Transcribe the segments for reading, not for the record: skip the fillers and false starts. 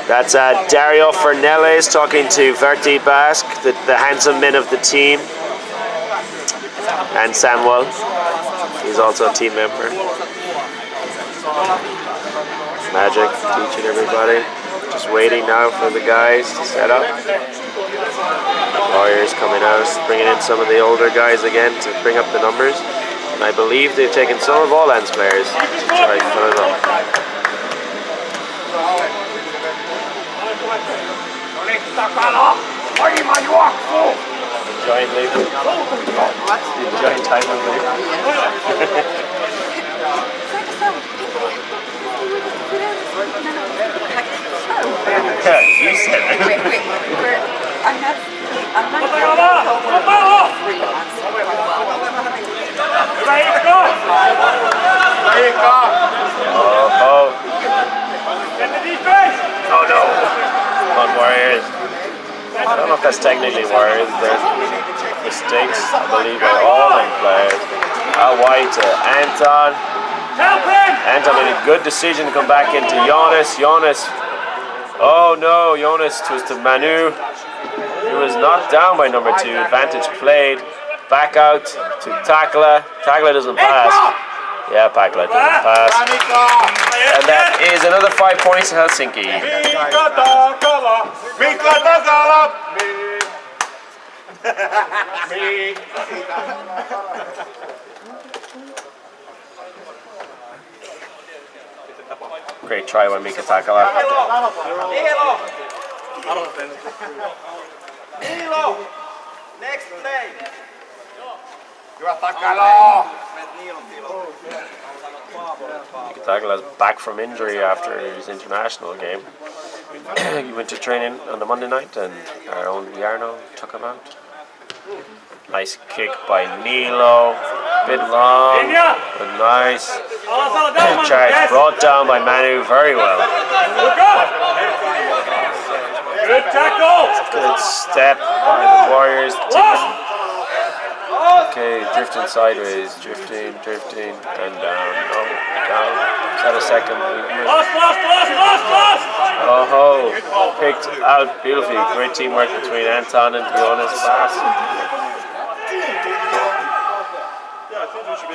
That's Dario Fernelles talking to Verti Basque, the handsome men of the team, and Samuel. He's also a team member. Magic teaching everybody. Just waiting now for the guys to set up. Warriors coming out, bringing in some of the older guys again to bring up the numbers. And I believe they've taken some of all Lens players to try to fill it up. Enjoying leaving? Enjoying time with me? Yeah, you said it. Wait, I'm not going to go 3 months. Oh. Oh no. On Warriors. I don't know if that's technically Warriors. There's mistakes, I believe, by all them players. Out wide to Anton. Anton made a good decision to come back into Jonas. Oh no, Jonas was to Manu. He was knocked down by number 2. Advantage played. Back out to Takla. Takla doesn't pass. Yeah, Takla doesn't pass. And that is another 5 points to Helsinki. Great try by Mika Takala. Next play. Mika Takala is back from injury after his international game. He went to training on the Monday night and our own Jarno took him out. Nice kick by Nilo. Bit long, but nice. Charge brought down by Manu very well. Good tackle. Good step by the Warriors team. Okay, drifting sideways, drifting, and down. No, down. Is that a second movement? Oh, picked out beautifully. Great teamwork between Anton and Jonas.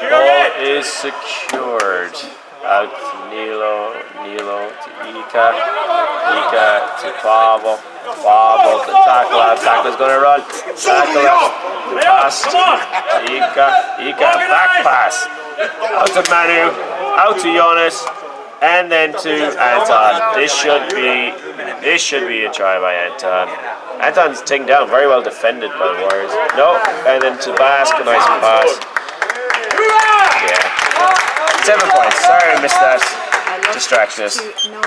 Ball is secured. Out to Nilo to Ika to Pavel to Takla. Takla's gonna run. Takla pass to Ika back pass. Out to Manu, out to Jonas, and then to Anton. This should be a try by Anton. Anton's taken down, very well defended by the Warriors. No, and then to Basque, a nice pass. Yeah. 7 points. Sorry I missed that. Distractions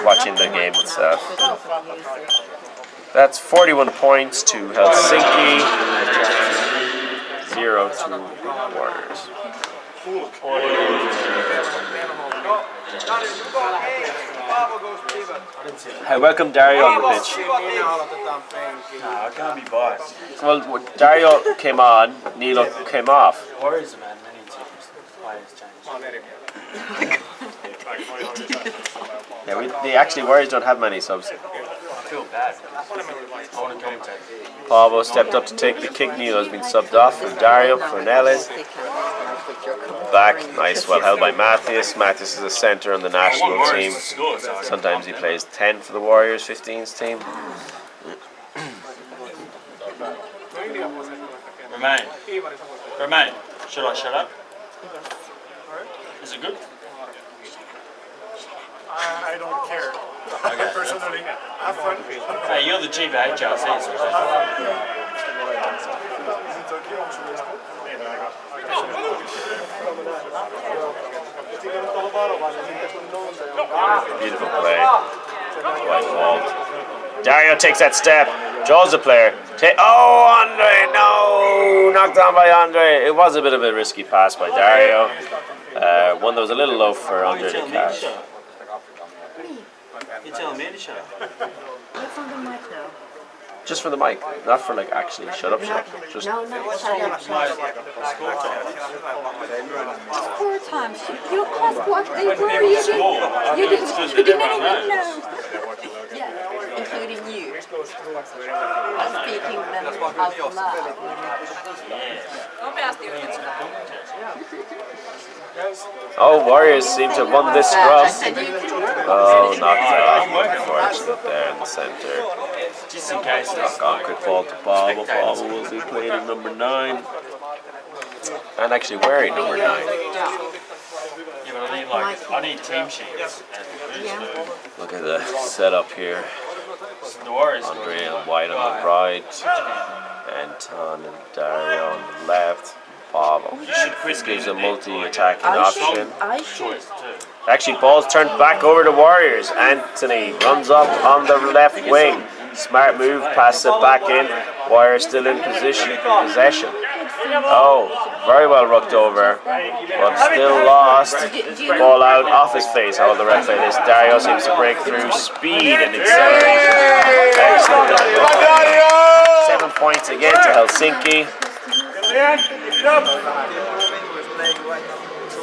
watching the game itself. That's 41 points to Helsinki, 0 to Warriors. Hi, welcome Dario on the pitch. I can't be biased. Well, Dario came on, Nilo came off. Warriors, man, many teams. Players change. Yeah, the Warriors don't have many subs. I feel bad. I want to commentate. Pablo stepped up to take the kick. Nilo's been subbed off for Dario Fernelles. Back, nice, well held by Matthias. Matthias is a centre on the national team. Sometimes he plays 10 for the Warriors 15s team. Remain. Should I shut up? Is it good? I don't care. Personally, have fun. Hey, you're the chief at HRC. Beautiful play. White Walt. Dario takes that step. Draws the player. Oh, Andre! No! Knocked down by Andre. It was a bit of a risky pass by Dario. One that was a little low for Andre to catch. You're telling me to shut up. What's on the mic now? Just for the mic, not for like actually shut up. Just No, shut up. Score times. You cost what? You didn't even know. Yeah. including you, speaking them out loud. Oh, Warriors seem to have won this scrum. And you can Oh, knocked out. Unfortunate there in the centre. Just in case. Knock on, quick ball to Bobble. Bobble will be playing in number 9. And actually wearing number 9. Yeah, but I need team sheets. And Look at the setup here. the Warriors. Andre and White on the right. Anton and Dario on the left. Pavel. This gives a multi-attacking option. I should. Actually, ball's turned back over to Warriors. Anthony runs up on the left wing. Smart move, passes it back in. Warriors still in possession. Oh, very well rucked over, but still lost. Ball out off his face. How will the ref play this? Dario seems to break through speed and acceleration. Excellent. 7 points again to Helsinki.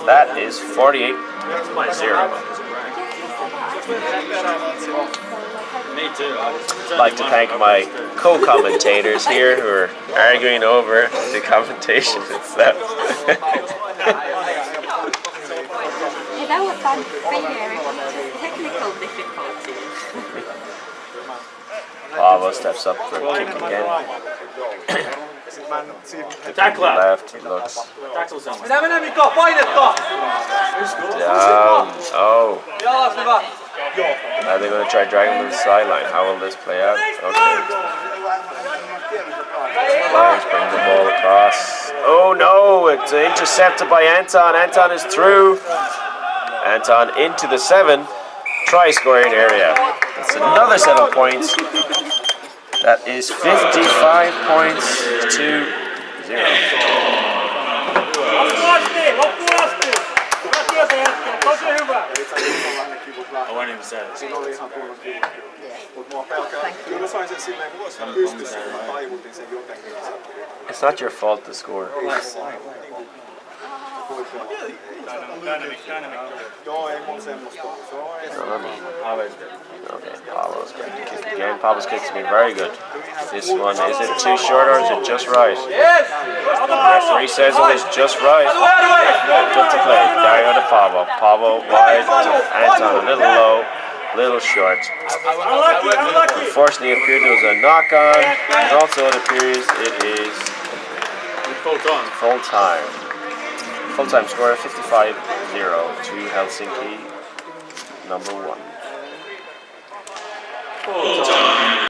That is 48-0. Me too. I'd like to thank my co-commentators here who are arguing over the commentation itself. Hey, that was unfair. It was just technical difficulties. Pavo steps up for a kick again. Tackle Left, he looks Tackle someone. down. Oh. Are they going to try dragging him to the sideline? How will this play out? Okay. Warriors bring the ball across. Oh no, it's intercepted by Anton. Anton is through. Anton into the 7. Try scoring area. That's another 7 points. That is 55 points to 0. I won't even say it. It's not your fault to score. Okay, Pablo's going to kick again. Pablo's kick's been very good. This one, is it too short or is it just right? Referee says it is just right. Good to play. Dario to Pablo. Pablo wide to Anton, a little low, little short. Unfortunately, it appeared there was a knock on, and also it appears it is full time. Full-time score 55-0 to Helsinki, number 1.